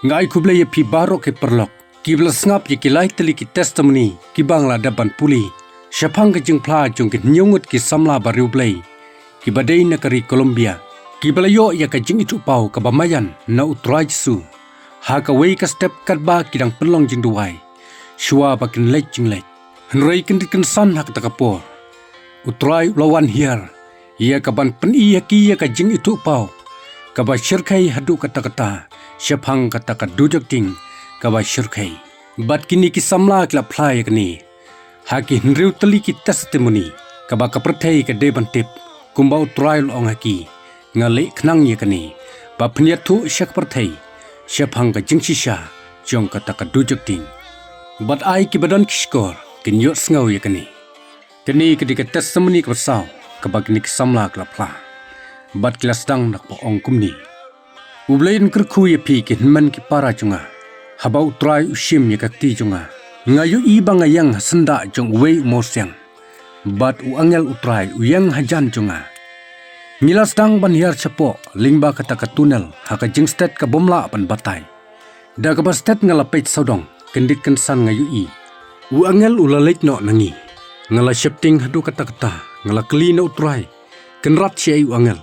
Ngai kublai pi baro ke perlok kibla ngap ye kilai teli ki testimony ki bangla daban puli syapang ke jengpla jong ke nyungut ki samla bariu blai ki badai negeri Colombia kibla yo ya ka jing itu pau ka bamayan na utrai su ha ka wei ka step kat ba kidang pelong jing duai shua bakin lek jing lek henrei ken san hak takapor utrai lawan hiar ia ka ban pen iya ki ya ka jing itu pau ka ba syirkai hadu kata-kata syapang kata ka dujak ting ka ba syirkai bat kini ki samla kla phlai kani haki henriu teli ki testimony ka ba ka perthai ka de ban tip kumbau trial ong haki ngale khnang ye kani ba phniat thu syak perthai syapang ka jingsi sha jong kata ka dujak ting bat ai ki badan kishkor kin yo sngaw ye kani ke di ka testimony ka saw ka ba kini ki samla kla phla bat klas dang nak po ong kumni ublain kerku ye pi kin man ki para chunga habau try ushim ye kakti chunga ngayu i banga yang senda jong wei mosyang bat u angel utrai u yang hajan chunga ngilas dang ban hiar chapo lingba kata ka tunnel haka jing state ka bomla ban batai da ka state ngala page sodong kendit kan san ngayu i u angel ulalek no nangi ngala shifting hadu kata ngala clean utrai kenrat si u angel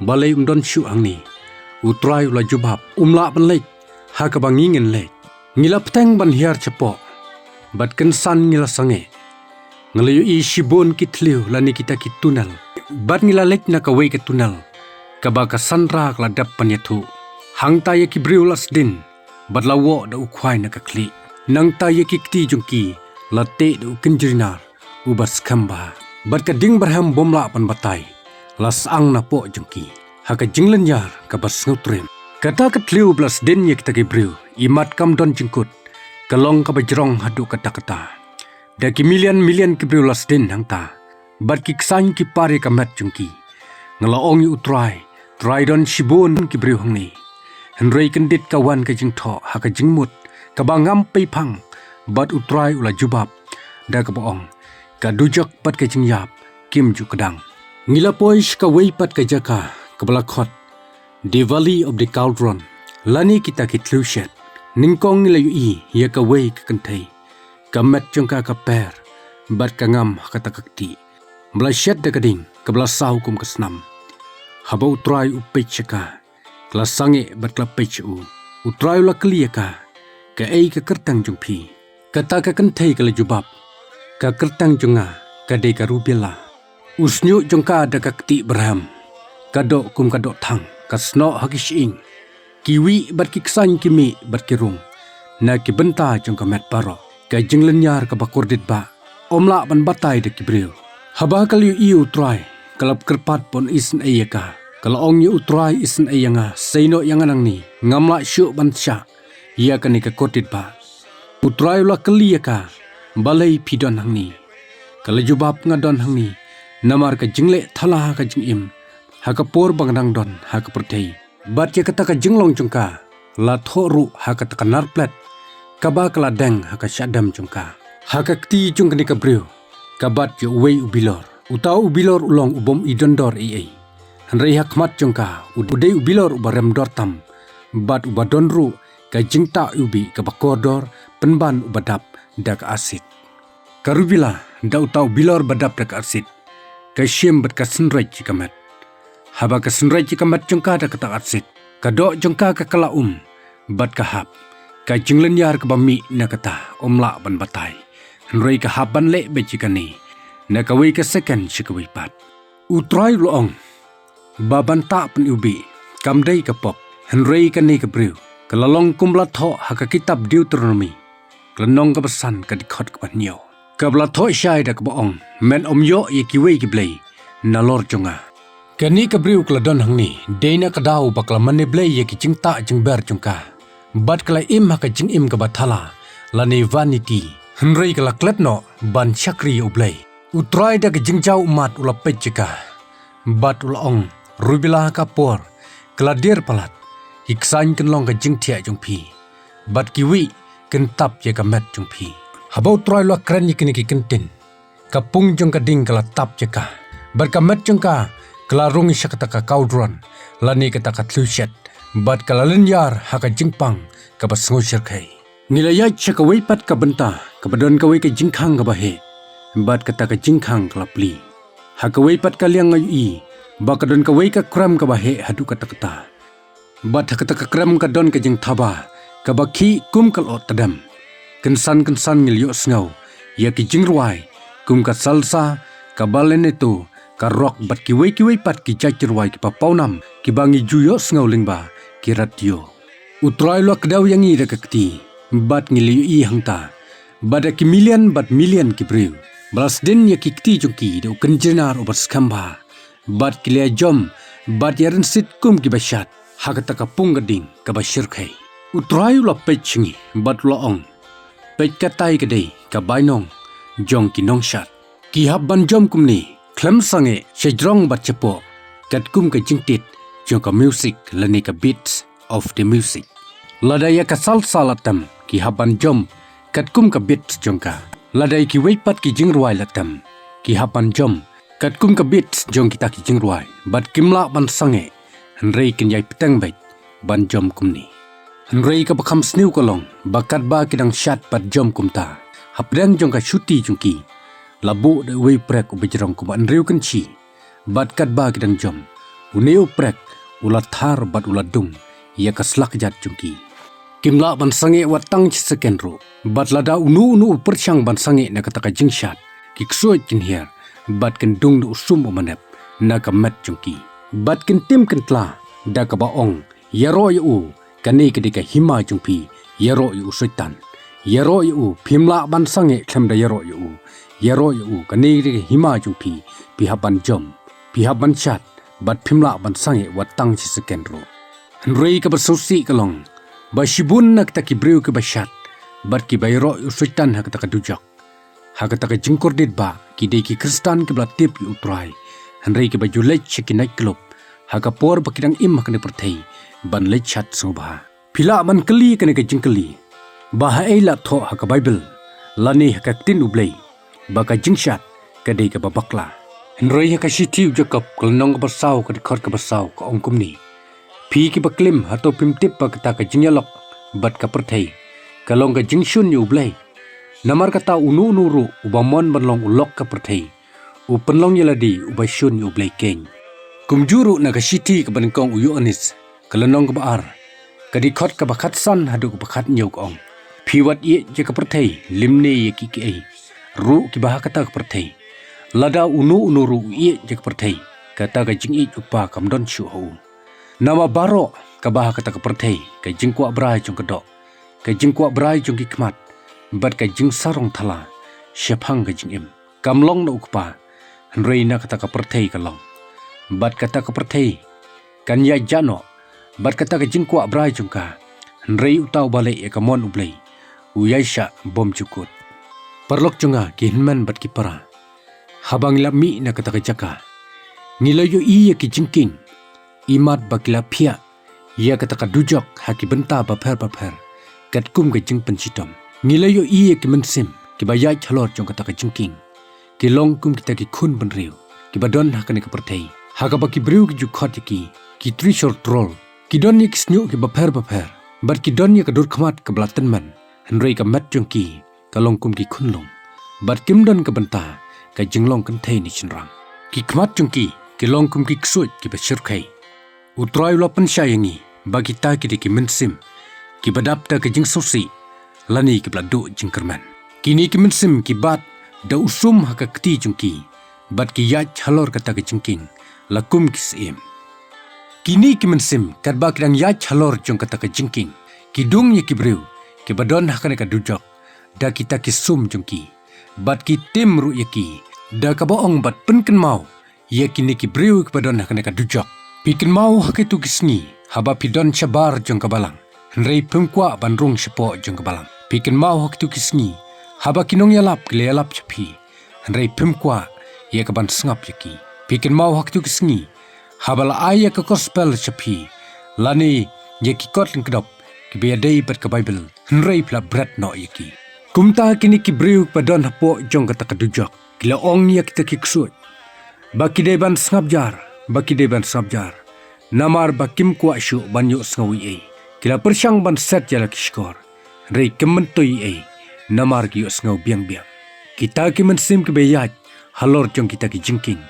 balai undon shu angni utrai ula jubab umla ban lek ha ka bangingen lek ngilap teng ban hiar chapo bat kan san ngila sange ngalayu i shibon kitliu lani kita ki tunnel bat ngila lek na ka wei ka tunnel ka ba ka sanra kla dap panyathu hang ta ye ki briulas din bat lawo da ukhwai na ka kli nang ta ye ki kti jungki late da ukinjrinar ubas khamba bat ka ding barham bomla pan batai las ang na po jungki haka jinglen yar ka bas ngutrim kata katliu plus den ye kita gibriu imat kam don jingkut kalong ka bajrong hadu kata da ki million gibriu las den hangta bat ki ksang ki pare ka mat jungki ngalaong yu utrai try don shibun gibriu hangni henrei kendit kawan ka jingtho haka jingmut ka bangam pe phang bat utrai ula jubab da ka boong ka dujak pat ka jingyap kim ju kadang ngila poish ka wei pat ka jaka Kabalakot, the valley of the cauldron, lani kita kitlushet, ningkong nilayu i, ya ka way ka kantay, kamet yung ka per, bat ka ngam hakatakakti, mlasyet da kading, kablasaw kum kasnam, habaw try upay ka, klasangi bat klapay u, utray ula kaliya ka ay ka kertang yung pi, kata ka kantay kalajubab, ka kertang yung nga, kaday ka rubila, usnyo yung ka da kakti berham, kadok kum kadok thang kasno hakishing kiwi bat kiksan kimi bat kirung na kibenta jong kamet paro ka jinglenyar ka bakordit ba omla ban batai de kibriu haba kalyu iu try kalap kerpat pon isen ayaka kala ong yu try isen ayanga seino yanganang ni ngamla syu ban sya ia kani ka kotit ba utray la kaliyaka balai pidon hangni kala jubab ngadon hangni namar ka jingle thala ka jingim haka por bangdang don haka pertei bat ye kata ka jinglong chungka la thoru haka takanar plat kaba kala deng haka syadam chungka haka kti chung kani kabriu kabat yo wei ubilor utau ubilor ulong ubom idondor ei hanrei hakmat chungka udei ubilor ubarem dortam bat ubadonru ka jingta ubi ka bakodor penban ubadap dak asit karubila da utau bilor badap dak asit ka syem bat ka senrai chikamat haba ka senrai chikamat jengka da kata atsit kadok jengka ka kala bat kahap ka jinglen yar ka bami na kata omla ban batai henrei ka haban le bechikani na kawai ka second chikawi pat utrai loong baban ta pen ubi kamdai ka pop henrei ka ni ka briu kalalong kumla tho haka kitab Deuteronomy klanong ka basan ka dikhot ka banyo kabla tho syai da ka boong men omyo ye kiwei ki blai na lor jonga kani kabriu kladon hangni deina kadau bakla mane blai ye ki jingta jingber jungka bat kala im haka jing im ka bathala lani vanity henrei kala kletno ban chakri ublai utrai da ka jingjau mat ula pechika bat ulong rubila ka por kladir palat hiksain kenlong ka jingthia jungpi bat kiwi kentap ye ka met jungpi habau trai lo kren ye kini ki kentin kapung jong ka ding kala tap jeka Berkamat jengka kelarung syakataka kaudron lani kataka tlushet bat kalalinyar haka jingpang kabas ngusir kai. Nilayat syakaway pat kabenta kabadon kaway ka jingkang kabahe bat kataka jingkang kalapli. Hakaway pat kaliang ngayi bakadon kaway ka kram kabahe hadu katakata. Bat hakataka kram kadon ka jing thaba kabaki kum kalot tadam. Kensan ngilyo sngaw ya ki jingruai kum ka salsa kabalen itu karok bat kiway pat ki jajirwai ki papaunam ki bangi juyo sngaw lingba ki radio. Utrai lo kedaw yang i rekakti bat ngiliyo i hangta bada ki milian bat milian ki brew. Balas din ya ki kti jungki de ukenjenar obat skamba bat ki lea jom bat yaren sit kum ki basyat hakataka punggading kabashir kai. Utrai lo pechingi bat lo ong pech katai kadai kabainong jong kinong shat ki habban jom kumni klem sange shejrong bat cepo kat kum ka jingtit jong ka music lani ka beats of the music ladaya ka salsa latam ki habban jom kat kum ka beats jong ka ladai ki weipat ki jingruai latam ki habban jom kat kum ka beats jong kita ki jingruai bat kimla ban sange henrei kin yai petang bait ban jom kumni henrei ka bakam sniu kolong bakat ba kidang shat pat jom kumta hapdang jong ka shuti jungki labu de wei prek ubejrong ku ban riu kenci bat kat ba kidang jom uneu prek ulat thar bat ulat dung ya kaslak jat jungki kimla ban sange watang chisekenro bat lada unu perchang ban sange na kataka jingshat kiksoi kin hier bat ken dung du usum umanep na ka met jungki bat ken tim ken tla da ka baong yaro yu kani kedika hima jungpi yaro yu soitan yaro yu phimla ban sange klemda yaro yu kani kedika hima jungpi pihaban jom pihaban chat bat phimla ban sange watang chisekenro henrei ka basosi kalong ba shibun nak taki breu ke bashat bat ki bayro yu soitan hakata kadujak hakata ka jingkordit ba ki dei ki kristan ke blatip yu utrai henrei ke bajulech ki naik klub haka por bakidang im hakane perthei ban lechat sobha phila man kali kane ka jingkali ba haila tho haka bible lani haka tin ublei ba ka jingshat ka dei ka babakla henrei haka shitiu jakob kalnong ka basau ka khot ka basau ka ongkumni phi ki baklim hato pimtip pa kata ka jingyalok bat ka perthei kalong ka jingshun yu ublei namar kata unu ru ubamon banlong ulok ka perthei upenlong yaladi ubashun yu ublei keng kumjuru na ka shiti ka bankong uyu anis kalanong ka baar kadikot ka bakatsan hadu ka bakat nyok ong phiwat ye je ka perthei limne ye ki ke ru ki bahakata ka perthei lada unu ru ye je ka perthei kata ka jingi upa kamdon shu ho nama baro ka bahakata ka perthei ka jingkwa brai jong kedok ka jingkwa brai jong ki kmat bat ka jing sarong thala shephang ka jingim kamlong na ukpa henrei na kata ka perthei kalong bat kata ka perthei kan ya jano bat kata ka jingkwa brai jungka henrei utau bale e kamon ublei uyaisha bom cukut perlok junga ki hinman bat ki para habang lami na kata ka jaka nilayo iya ki jingking imat bakila phia ya kata ka dujok haki benta bapher kat kum ka jing penchitom nilayo iya ki mensim ki bayai chalor jong kata ka jingking ki long kum kita ki khun banriu ki badon hakane ka perthei haka baki briu ki jukhot ki trishor troll ki don nik snyu ki bapher bat ki don ya ka dur khmat ka blatan man henrei ka mat jong ki kalong kum ki khunlong bat kim don ka benta ka jinglong kan thei ni chinrang ki khmat jong ki long kum ki ksut ki bashir khai utrai lopan syayangi bagi ta ki ki mensim ki badap ta ka jing sosi lani ki bladu jingkerman kini ki mensim ki bat da usum haka kti jong ki bat ki yaj halor kata ka jingking lakum kisim kini ki mensim kadba kidang ya chalor jong kata ka jingking kidung ye ki brew ki badon hakane ka dujok da kita ki sum jong ki bat ki tim ru ye ki da ka boong bat penken mau ye kini ki brew ki badon hakane ka dujok pikin mau hakitu kisni haba pidon chabar jong ka balang henrei pengkwa bandrung sepo jong ka balang pikin mau hakitu kisni haba kinong yalap kile yalap chapi henrei pengkwa ye ka ban sngap ye ki pikin mau hakitu kisni habala aya ka gospel chapi lani ye ki kotling kedop ki be dei pat ka bible henrei pla brat no ye ki kumta kini ki brew padon hapo jong kata ka dujok kila ong ye kita ki ksut Baki deban sngabjar, namar bakim kuat syuk banyu sengawi ei. Kila persyang ban set jala kishkor, rei kementoi ei, namar ki yuk sengau biang-biang. Kita ki mensim ke beyaj, halor jong kita ki jengking.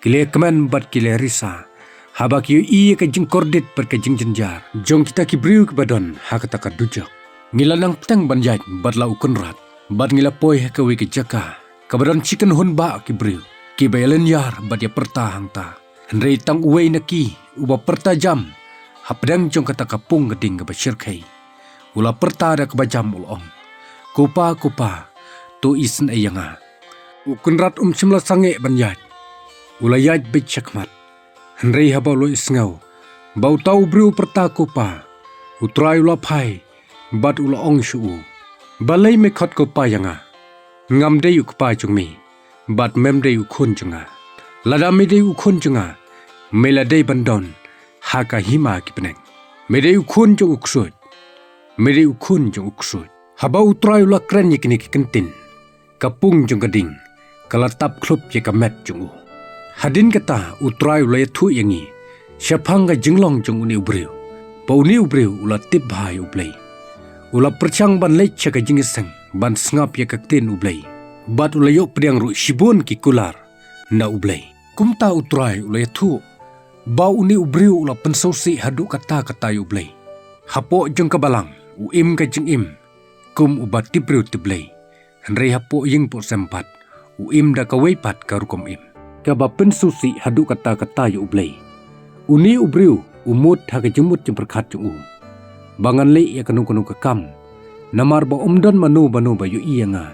Kile kemen bat kile risa, habak yu iya ke jeng kordit per ke jeng jenjar. Jong kita ki briu ke badon, hakata ka dujak. Ngila nang petang banjaj, bat lau kunrat. Bat ngila poi hakawi ke jaka, kabadon chicken hun ba ki briu. Ki bayalan yar bat ya perta hangta. Henrei tang uwei naki, uba perta jam. Hapdang jong kata kapung geding ke basyirkai. Ula perta ada kebajam ulong. Kupa, tu isen ayanga. Ukunrat simla sange banjaj. Ula yaj bej syakmat. Henrei haba lo isngau. Bau tau briu perta kupa. Utrai ula pai. Bat ula ong syuu. Balai me khot kupa yanga. Ngam de yuk pa jong mi. Bat mem de yuk khun jonga. Lada me de yuk khun jonga. Mela de bandon. Haka hima ki peneng. Me de yuk khun jong uksut. Haba utrai ula kren yikini ki kentin. Kapung jong gading. Kalatap klub ye kamet jong u. Hadin kata utrai ula yathu yangi. Syapanga jenglong jong uni ubriu. Bau ni ubriu ula tip bahai ublay. Ula percang ban lech ka jingiseng ban sngap ya kaktin ublay. Bat ula yok pediang ru shibun ki kular na ublay. Kumta utrai ula yathu. Bau uni ubriu ula pensausi hadu kata ublay. Hapo jong kabalang uim ka jing im. Kum ubat tibriu tiblay. Henrei hapo ying po sempat. Uim da kawaipat karukom im. Kaba pensusi hadu kata ublay. Uni ubriu umut haga jemut jeng berkat jeng u. Bangan le ya kanu kam. Namar ba umdan manu ba yu iya nga.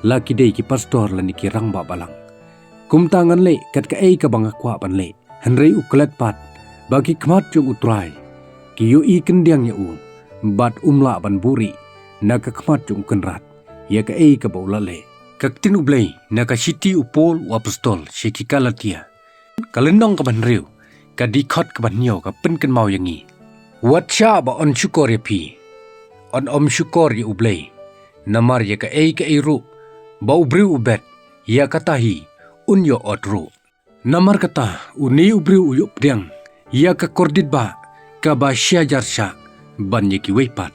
Laki day ki pastor lani ki rang ba balang. Kum tangan le kat ka ei ka banga kwa ban le. Henrei uklet pat bagi kmat jeng utrai. Ki yu i kendiang ya u. Bat umla ban buri. Naka kmat jeng kenrat. Ya ka ei ka ba ulale. Kaktin ublay naka siti upol u apostol syekika latia. Kalendong ka ban riu. Ka dikot ka ban nyaw ka penken mau yangi. Watsya ba on syukor ya pi. On om syukor ya ublay. Namar ya ka ei ru. Ba ubriu ubet. Ya katahi. Unyo otru. Namar kata uni ubriu uyuk pediang. Ya ka kordit ba. Ka ba syajar syak. Ban ya ki weipat.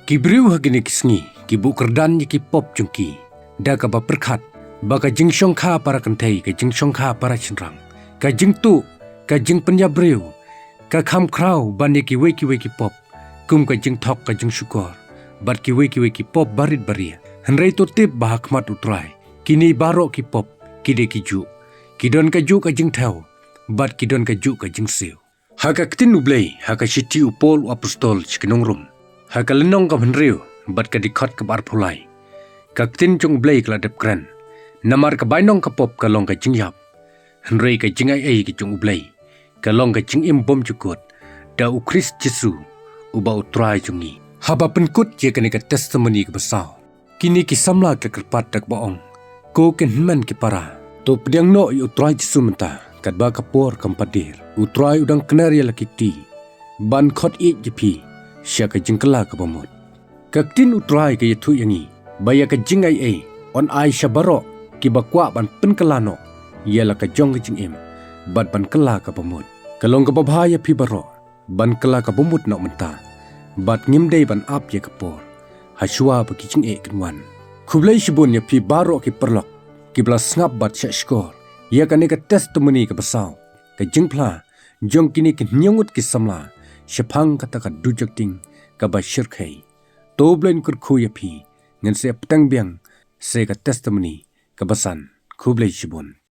Ki briu hagini kisngi. Ki bu kerdan ya ki pop jungki. Da ka ba perkat. Ba ka jing syongka para kentai. Ka jing syongka para cenrang. Ka jing tu. Ka jing penyabriu. Ka kham krau ban ya ki weki pop. Kum ka jing thok ka jing syukor. Bat ki weki pop barit baria. Henrei totip bahak mat utrai. Kini baro ki pop. Kide ki juk. Kidon ka juk ka jing tau. Bat kidon ka juk ka jing siu. Haka ketin ublay. Haka siti upol u apostol cikenong rum. Haka lenong ka henriu. Bat ka dikot ka bar pulai. Ka ketin jong ublay ka ladep kren. Namar ka bainong ka pop ka long ka jing yap. Henrei ka jing ai ki jong ublay. Kalong ka jing im bom cukut. Da u Kris Jesu. Uba utrai jungi. Haba penkut ye kani ka testimoni ke besau. Kini ki samla ke kerpat dak baong. Ko ken men ki para. To pediang no yu utrai Jesu menta. Kat ba kapor kampadir. Utrai udang kenar ya laki ti. Ban khot ik jepi. Sya ka jengkela ke pamut. Kaktin utrai ke yathu yangi. Baya ka jing ai. On ai syabaro. Ki bakwa ban penkelano. Yala ka jong ke jing im. Bat ban kela ka pamut. Kalong ka babhaya pi baro. Ban kela ka pamut nak menta. Bat ngimdei ban ap ya kapor. Haswa bagi jing kenwan. Kublai shibun ya pi baro ki perlok. Ki bla ngap bat syak skor. Ya kani ka testimoni ka besau. Ka jingpla. Jong kini ki nyongut ki samla. Syapang kata ka dujak ting. Ka ba syirkai. To blain kurku ya pi. Ngan se petang biang. Se ka testimoni. Ka basan. Kublai shibun.